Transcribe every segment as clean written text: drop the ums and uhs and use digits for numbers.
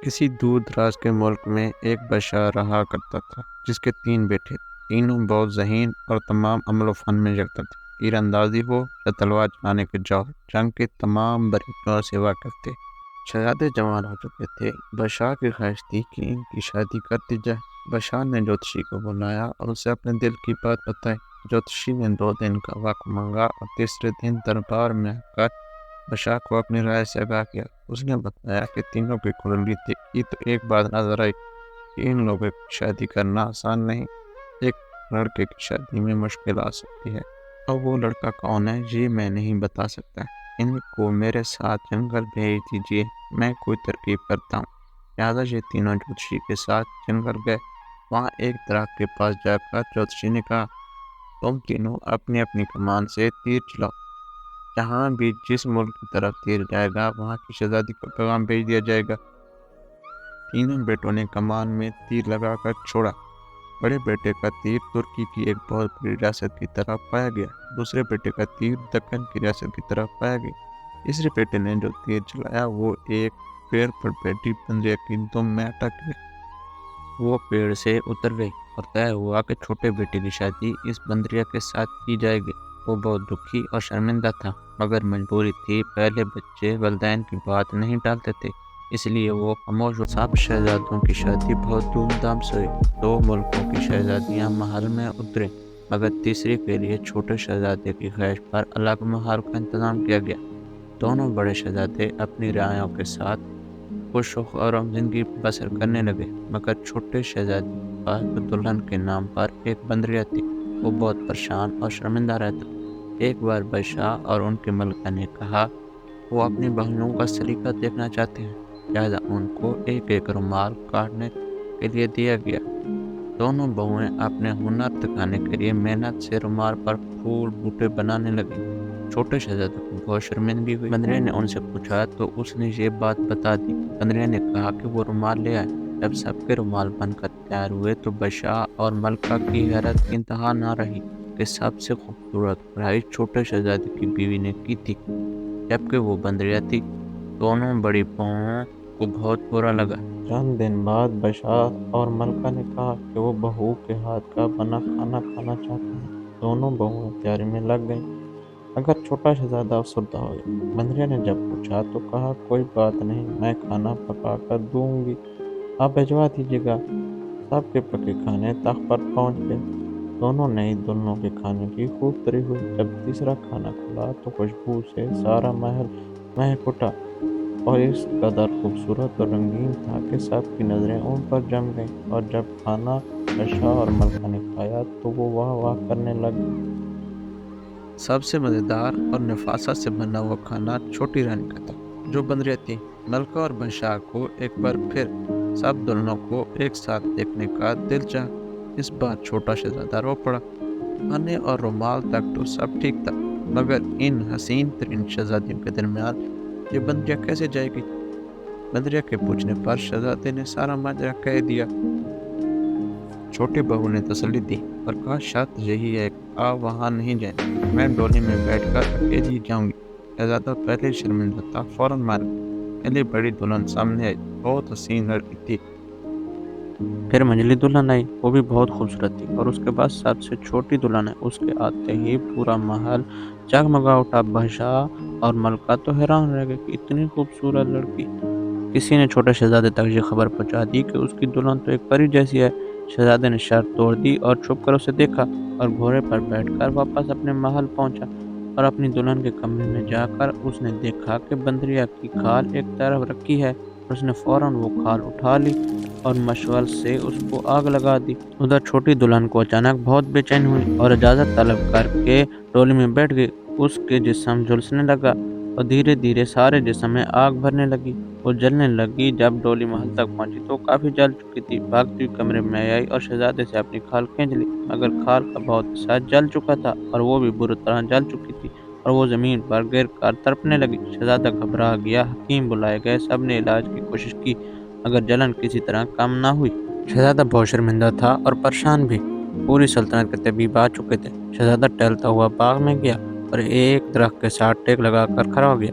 کسی دور دراز کے ملک میں ایک بادشاہ رہا کرتا تھا جس کے 3 بیٹے تھے۔ تینوں بہت ذہین اور تمام عمل و فن میں یکساں تھے۔ تیر اندازی ہو یا تلوار چلانے کے جوہر، جنگ کے تمام باریکیوں سے واقف تھے۔ شہزادے جوان ہو چکے تھے۔ بادشاہ کی خواہش تھی کہ ان کی شادی کر دی جائے۔ بادشاہ نے جوتشی کو بلایا اور اسے اپنے دل کی بات بتائی۔ جوتشی نے 2 دن کا وقت مانگا اور تیسرے دن دربار میں آ کر بادشاہ کو اپنی رائے سے آگاہ کیا۔ اس نے بتایا کہ تینوں کی کنڈلی دیکھی تو ایک بات نظر آئی کہ ان لوگوں کی شادی کرنا آسان نہیں۔ ایک لڑکے کی شادی میں مشکل آ سکتی ہے، اور وہ لڑکا کون ہے یہ میں نہیں بتا سکتا۔ ان کو میرے ساتھ جنگل بھیج دیجیے، میں کوئی ترکیب کرتا ہوں۔ لہٰذا یہ تینوں جوتشی کے ساتھ جنگل گئے۔ وہاں ایک درخت کے پاس جا کر جوتشی نے کہا، تم تینوں اپنی اپنی کمان سے تیر چلاؤ۔ جہاں بھی جس ملک کی طرف تیر جائے گا وہاں کی شہزادی کو پیغام بھیج دیا جائے گا۔ تینوں بیٹوں نے کمان میں تیر لگا کر چھوڑا۔ بڑے بیٹے کا تیر ترکی کی ایک بہت بڑی ریاست کی طرف پایا گیا۔ دوسرے بیٹے کا تیر دکن کی ریاست کی طرف پایا گیا۔ تیسرے بیٹے نے جو تیر چلایا وہ ایک پیڑ پر بیٹھی بندریا کی دم میں اٹک گیا۔ وہ پیڑ سے اتر گئی اور طے ہوا کہ چھوٹے بیٹے کی شادی اس بندریا کے ساتھ کی جائے گی۔ وہ بہت دکھی اور شرمندہ تھا، مگر مجبوری تھی۔ پہلے بچے والدین کی بات نہیں ٹالتے تھے، اس لیے وہ خاموش ہوا۔ سب شہزادوں کی شادی بہت دھوم دھام سے ہوئی۔ 2 ملکوں کی شہزادیاں محل میں اتریں، مگر تیسری کے لیے چھوٹے شہزادے کی خواہش پر الگ محل کا انتظام کیا گیا۔ دونوں بڑے شہزادے اپنی رعایا کے ساتھ خوش و خرم زندگی بسر کرنے لگے، مگر چھوٹے شہزادے کے پاس دلہن کے نام پر ایک بندریا تھی۔ وہ بہت پریشان اور شرمندہ رہتا۔ ایک بار بادشاہ اور ان کے ملکہ نے کہا وہ اپنی بہنوں کا سلیقہ دیکھنا چاہتے ہیں، لہٰذا ان کو ایک ایک رومال کاٹنے کے لیے دیا گیا۔ دونوں بہویں اپنے ہنر دکھانے کے لیے محنت سے رومال پر پھول بوٹے بنانے لگیں۔ چھوٹے شہزادے کو بہت شرمندگی ہوئی۔ بندریا نے ان سے پوچھا تو اس نے یہ بات بتا دی۔ بندریا نے کہا کہ وہ رومال لے آئے۔ جب سب کے رومال بن کر تیار ہوئے تو بادشاہ اور ملکہ کی حیرت کی انتہا نہ رہی کہ سب سے خوبصورت پڑھائی چھوٹے شہزادے کی بیوی نے کی تھی، جبکہ وہ بندریا تھی۔ دونوں بڑی بہوؤں کو بہت برا لگا۔ چند دن بعد بادشاہ اور ملکہ نے کہا کہ وہ بہو کے ہاتھ کا بنا کھانا کھانا چاہتے ہیں۔ دونوں بہویں تیاری میں لگ گئیں، مگر چھوٹا شہزادہ افسردہ ہو گیا۔ بندریا نے جب پوچھا تو کہا کوئی بات نہیں، میں کھانا پکا کر دوں گی، آپ بھجوا دیجیے گا۔ سب کے پکے کھانے تخت پر پہنچ گئے۔ دونوں نئی دلہنوں کے کھانے کی خوب تعریف ہوئی۔ جب تیسرا کھانا کھلا تو خوشبو سے سارا محل مہک اٹھا، اور اس قدر خوبصورت اور رنگین تھا کہ سب کی نظریں ان پر جم گئیں۔ اور جب کھانا بادشاہ اور ملکہ نے کھایا تو وہ واہ واہ کرنے لگے۔ سب سے مزیدار اور نفاست سے بنا ہوا کھانا چھوٹی رانی کا تھا جو بندریا تھی۔ ملکہ اور بادشاہ کو ایک بار پھر سب دلہنوں کو ایک ساتھ دیکھنے کا دل چاہا۔ اس بار چھوٹا شہزادہ رو پڑا۔ کھانے اور رومال تک تو سب ٹھیک تھا، مگر ان حسین ترین شہزادیوں کے درمیان یہ بندریا کیسے جائے گی؟ بندریا کے پوچھنے پر شہزادے نے سارا ماجرا کہہ دیا۔ چھوٹی بہو نے تسلی دی اور کہا شرط یہی ہے کہ آپ وہاں نہیں جائیں، میں ڈولی میں بیٹھ کر اکیلی جاؤں گی۔ شہزادہ پہلے شرمندہ تھا، فوراً مان گیا۔ پہلی بڑی دلہن سامنے آئی، بہت حسین لڑکی تھی۔ پھر منجلی دلہن آئی، وہ بھی بہت خوبصورت تھی، اور اس کے بعد سب سے چھوٹی دلہن آئی۔ اس کے آتے ہی پورا محل جگمگا اٹھا۔ بادشاہ اور ملکہ تو حیران رہ گئے کہ اتنی خوبصورت لڑکی۔ کسی نے چھوٹے شہزادے تک یہ خبر پہنچا دی کہ اس کی دلہن تو ایک پری جیسی ہے۔ شہزادے نے شرط توڑ دی اور چھپ کر اسے دیکھا، اور گھوڑے پر بیٹھ کر واپس اپنے محل پہنچا۔ اور اپنی دلہن کے کمرے میں جا کر اس نے دیکھا کہ بندریا کی کھال ایک طرف رکھی ہے، اور اس نے فوراً وہ کھال اٹھا لی اور مشغل سے اس کو آگ لگا دی۔ ادھر چھوٹی دلہن کو اچانک بہت بے چینی ہوئی اور اجازت طلب کر کے ڈولی میں بیٹھ گئی۔ اس کے جسم جھلسنے لگا اور دھیرے دھیرے سارے جسم میں آگ بھرنے لگی۔ وہ جلنے لگی۔ جب ڈولی محل تک پہنچی تو کافی جل چکی تھی۔ بھاگتی ہوئی کمرے میں آئی اور شہزادے سے اپنی کھال کھینچ لی، مگر کھال کا بہت حصہ جل چکا تھا اور وہ بھی بری طرح جل چکی تھی، اور وہ زمین پر گر کر تڑپنے لگی۔ شہزادہ گھبرا گیا۔ حکیم بلائے گئے، سب نے علاج کی کوشش کی، مگر جلن کسی طرح کم نہ ہوئی۔ شہزادہ بہت شرمندہ تھا اور پریشان بھی۔ پوری سلطنت کے طبیب آ چکے تھے۔ شہزادہ ٹہلتا ہوا باغ میں گیا اور ایک درخت کے ساتھ ٹیک لگا کر کھڑا ہو گیا۔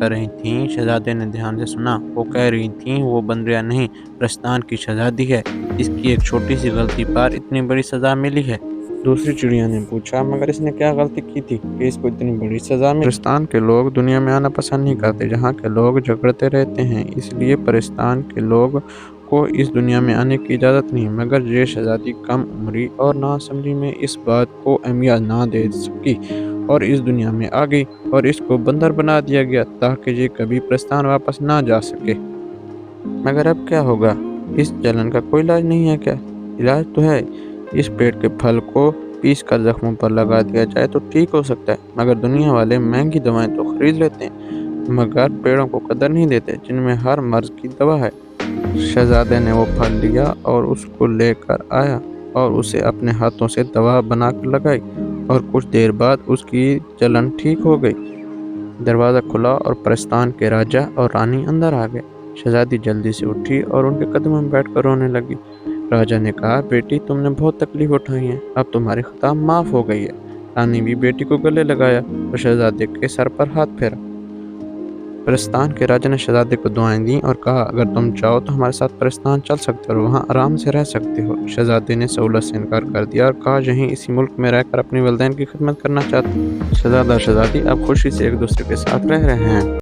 کر رہی تھیں۔ شہزادے نے دھیان سے سنا۔ وہ کہہ رہی تھیں وہ بندریاں نہیں، پرستان کی شہزادی ہے۔ اس کی ایک چھوٹی سی غلطی پر اتنی بڑی سزا ملی ہے۔ دوسری چڑیا نے پوچھا، مگر اس نے کیا غلطی کی تھی کہ اس کو اتنی بڑی سزا ملی؟ پرستان کے لوگ دنیا میں آنا پسند نہیں کرتے جہاں کے لوگ جھگڑتے رہتے ہیں، اس لیے پرستان کے لوگ کو اس دنیا میں آنے کی اجازت نہیں۔ مگر یہ شہزادی کم عمری اور ناسمجھی میں اس بات کو اہمیت نہ دے سکی اور اس دنیا میں آ گئی اور اس کو بندر بنا دیا گیا تاکہ یہ کبھی پرستان واپس نہ جا سکے۔ مگر اب کیا ہوگا؟ اس جلن کا کوئی علاج نہیں ہے کیا؟ علاج تو ہے، اس پیڑ کے پھل کو پیس کر زخموں پر لگا دیا جائے تو ٹھیک ہو سکتا ہے۔ مگر دنیا والے مہنگی دوائیں تو خرید لیتے ہیں مگر پیڑوں کو قدر نہیں دیتے جن میں ہر مرض کی دوا ہے۔ شہزادے نے وہ پھل لیا اور اس کو لے کر آیا اور اسے اپنے ہاتھوں سے دوا بنا کر لگائی اور کچھ دیر بعد اس کی جلن ٹھیک ہو گئی۔ دروازہ کھلا اور پرستان کے راجا اور رانی اندر آ گئے۔ شہزادی جلدی سے اٹھی اور ان کے قدموں میں بیٹھ کر رونے لگی۔ راجا نے کہا، بیٹی تم نے بہت تکلیف اٹھائی ہے، اب تمہاری خطا معاف ہو گئی ہے۔ رانی بھی بیٹی کو گلے لگایا اور شہزادے کے سر پر ہاتھ پھیرا۔ پرستان کے راجا نے شہزادے کو دعائیں دیں اور کہا، اگر تم چاہو تو ہمارے ساتھ پرستان چل سکتے ہو اور وہاں آرام سے رہ سکتے ہو۔ شہزادے نے سہولت سے انکار کر دیا اور کہا، یہیں اسی ملک میں رہ کر اپنی والدین کی خدمت کرنا چاہتا ہوں۔ شہزادہ اور شہزادی اب خوشی سے ایک دوسرے کے ساتھ رہ رہے ہیں۔